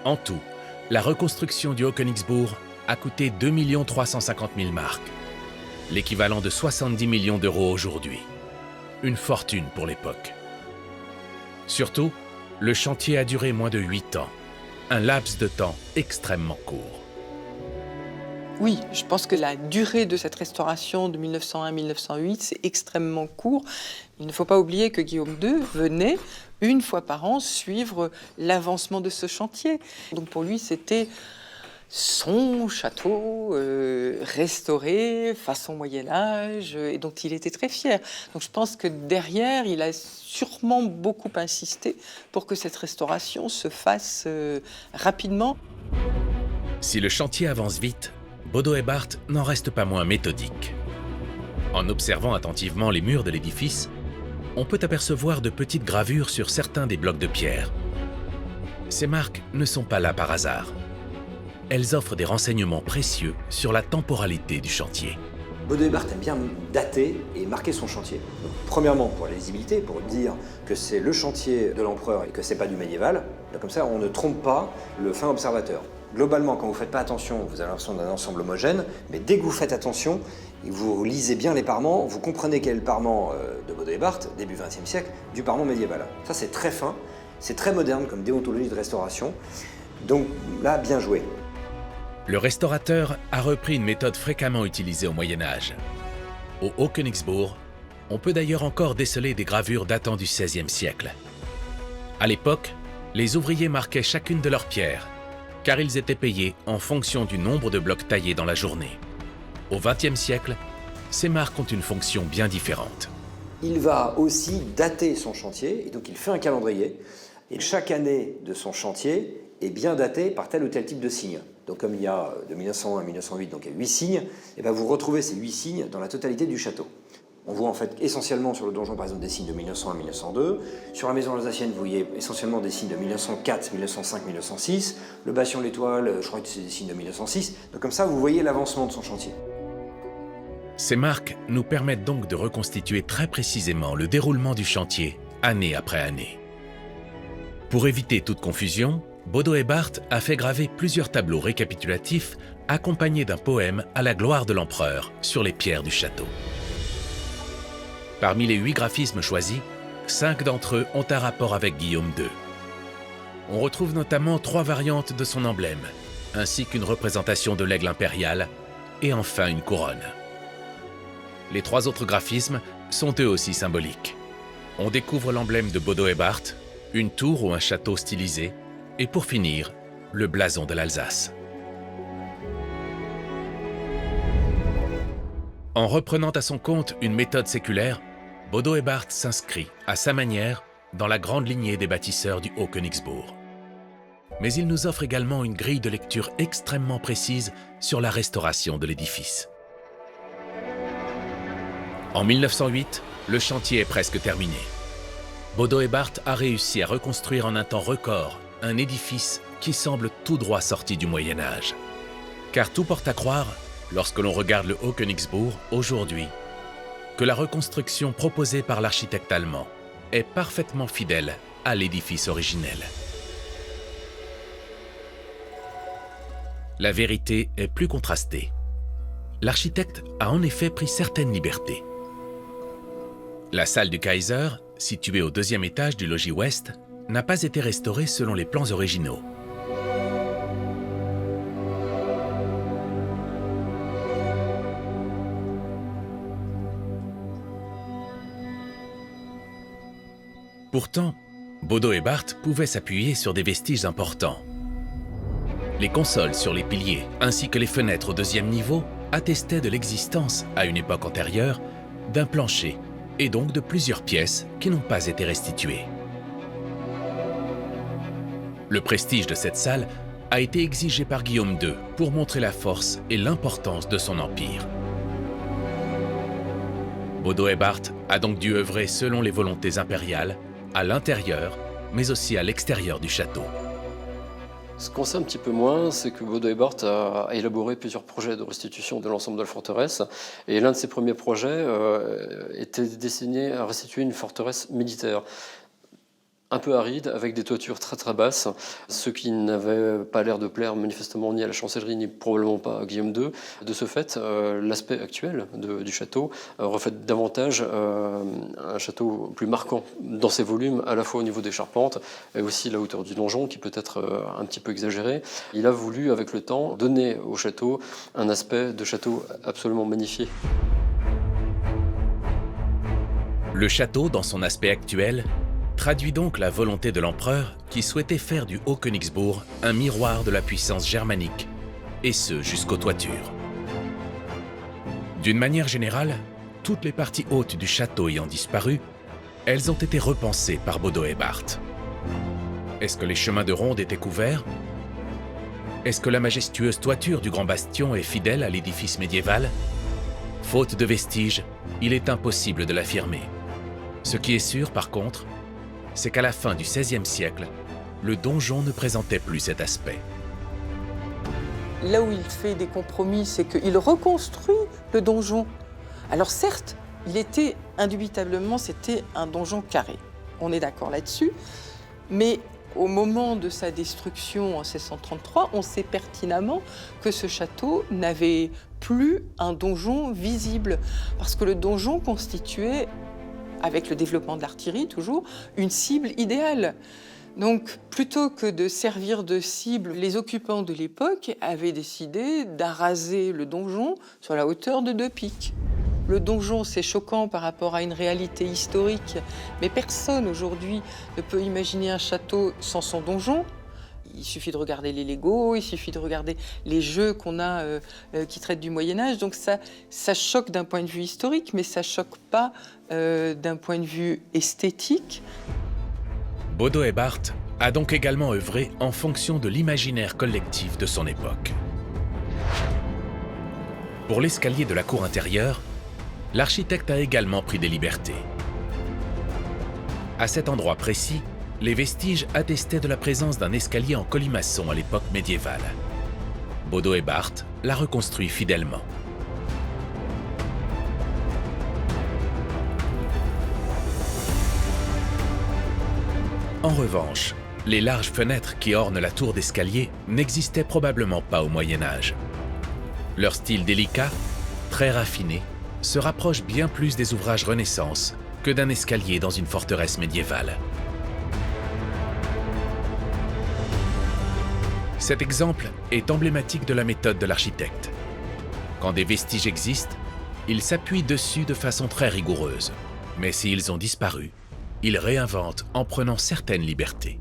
En tout, la reconstruction du Haut-Königsbourg a coûté 2 350 000 marks, l'équivalent de 70 millions d'euros aujourd'hui. Une fortune pour l'époque. Surtout, le chantier a duré moins de 8 ans, un laps de temps extrêmement court. Oui, je pense que la durée de cette restauration de 1901-1908, c'est extrêmement court. Il ne faut pas oublier que Guillaume II venait une fois par an suivre l'avancement de ce chantier. Donc pour lui, c'était son château restauré façon Moyen-Âge et dont il était très fier. Donc je pense que derrière, il a sûrement beaucoup insisté pour que cette restauration se fasse rapidement. Si le chantier avance vite, Bodo et Barth n'en restent pas moins méthodiques. En observant attentivement les murs de l'édifice, on peut apercevoir de petites gravures sur certains des blocs de pierre. Ces marques ne sont pas là par hasard. Elles offrent des renseignements précieux sur la temporalité du chantier. Bodo et Barth aime bien dater et marquer son chantier. Donc, premièrement, pour la lisibilité, pour dire que c'est le chantier de l'empereur et que c'est pas du médiéval. Donc, comme ça, on ne trompe pas le fin observateur. Globalement, quand vous ne faites pas attention, vous avez l'impression d'un ensemble homogène, mais dès que vous faites attention, et vous lisez bien les parements, vous comprenez quel est le parement de Bodo et Barth, début XXe siècle, du parement médiéval. Ça, c'est très fin, c'est très moderne comme déontologie de restauration. Donc là, bien joué. Le restaurateur a repris une méthode fréquemment utilisée au Moyen-Âge. Au Haut-Königsbourg, on peut d'ailleurs encore déceler des gravures datant du XVIe siècle. À l'époque, les ouvriers marquaient chacune de leurs pierres, car ils étaient payés en fonction du nombre de blocs taillés dans la journée. Au XXe siècle, ces marques ont une fonction bien différente. Il va aussi dater son chantier, et donc il fait un calendrier, et chaque année de son chantier est bien datée par tel ou tel type de signe. Donc comme il y a de 1901 à 1908, donc il y a 8 signes, et bien vous retrouvez ces 8 signes dans la totalité du château. On voit en fait essentiellement sur le donjon par exemple des signes de 1901 à 1902. Sur la maison alsacienne, vous voyez essentiellement des signes de 1904, 1905, 1906. Le bastion de l'Étoile, je crois que c'est des signes de 1906. Donc comme ça, vous voyez l'avancement de son chantier. Ces marques nous permettent donc de reconstituer très précisément le déroulement du chantier, année après année. Pour éviter toute confusion, Bodo et Barth a fait graver plusieurs tableaux récapitulatifs accompagnés d'un poème à la gloire de l'empereur sur les pierres du château. Parmi les 8 graphismes choisis, 5 d'entre eux ont un rapport avec Guillaume II. On retrouve notamment 3 variantes de son emblème, ainsi qu'une représentation de l'aigle impérial, et enfin une couronne. Les 3 autres graphismes sont eux aussi symboliques. On découvre l'emblème de Bodo et Barth, une tour ou un château stylisé, et pour finir, le blason de l'Alsace. En reprenant à son compte une méthode séculaire, Bodo et Barth s'inscrit, à sa manière, dans la grande lignée des bâtisseurs du Haut-Königsbourg. Mais il nous offre également une grille de lecture extrêmement précise sur la restauration de l'édifice. En 1908, le chantier est presque terminé. Bodo et Barth a réussi à reconstruire en un temps record un édifice qui semble tout droit sorti du Moyen-Âge. Car tout porte à croire, lorsque l'on regarde le Haut-Königsbourg aujourd'hui, que la reconstruction proposée par l'architecte allemand est parfaitement fidèle à l'édifice originel. La vérité est plus contrastée. L'architecte a en effet pris certaines libertés. La salle du Kaiser, située au 2e étage du logis ouest, n'a pas été restaurée selon les plans originaux. Pourtant, Bodo et Barth pouvaient s'appuyer sur des vestiges importants. Les consoles sur les piliers, ainsi que les fenêtres au 2e niveau, attestaient de l'existence, à une époque antérieure, d'un plancher, et donc de plusieurs pièces qui n'ont pas été restituées. Le prestige de cette salle a été exigé par Guillaume II pour montrer la force et l'importance de son empire. Bodo et Barth a donc dû œuvrer selon les volontés impériales, à l'intérieur, mais aussi à l'extérieur du château. Ce qu'on sait un petit peu moins, c'est que Bodo et Barth a élaboré plusieurs projets de restitution de l'ensemble de la forteresse. Et l'un de ses premiers projets était destiné à restituer une forteresse militaire. un peu aride, avec des toitures très très basses, ce qui n'avait pas l'air de plaire manifestement ni à la chancellerie, ni probablement pas à Guillaume II. De ce fait, l'aspect actuel du château reflète davantage un château plus marquant dans ses volumes, à la fois au niveau des charpentes et aussi la hauteur du donjon, qui peut être un petit peu exagérée. Il a voulu, avec le temps, donner au château un aspect de château absolument magnifié. Le château, dans son aspect actuel, traduit donc la volonté de l'empereur qui souhaitait faire du Haut-Königsbourg un miroir de la puissance germanique, et ce jusqu'aux toitures. D'une manière générale, toutes les parties hautes du château ayant disparu, elles ont été repensées par Bodo et Barth. Est-ce que les chemins de ronde étaient couverts? Est-ce que la majestueuse toiture du grand bastion est fidèle à l'édifice médiéval? Faute de vestiges, il est impossible de l'affirmer. Ce qui est sûr, par contre, c'est qu'à la fin du XVIe siècle, le donjon ne présentait plus cet aspect. Là où il fait des compromis, c'est qu'il reconstruit le donjon. Alors certes, il était indubitablement, c'était un donjon carré. On est d'accord là-dessus. Mais au moment de sa destruction en 1633, on sait pertinemment que ce château n'avait plus un donjon visible. Parce que le donjon constituait, avec le développement de l'artillerie toujours, une cible idéale. Donc, plutôt que de servir de cible, les occupants de l'époque avaient décidé d'araser le donjon sur la hauteur de 2 pics. Le donjon, c'est choquant par rapport à une réalité historique, mais personne aujourd'hui ne peut imaginer un château sans son donjon. Il suffit de regarder les Legos, il suffit de regarder les jeux qu'on a qui traitent du Moyen-Âge. Donc ça choque d'un point de vue historique, mais ça choque pas d'un point de vue esthétique. Bodo et Barth a donc également œuvré en fonction de l'imaginaire collectif de son époque. Pour l'escalier de la cour intérieure, l'architecte a également pris des libertés. À cet endroit précis, les vestiges attestaient de la présence d'un escalier en colimaçon à l'époque médiévale. Bodo et Barth l'a reconstruit fidèlement. En revanche, les larges fenêtres qui ornent la tour d'escalier n'existaient probablement pas au Moyen-Âge. Leur style délicat, très raffiné, se rapproche bien plus des ouvrages Renaissance que d'un escalier dans une forteresse médiévale. Cet exemple est emblématique de la méthode de l'architecte. Quand des vestiges existent, il s'appuie dessus de façon très rigoureuse. Mais s'ils ont disparu, il réinvente en prenant certaines libertés.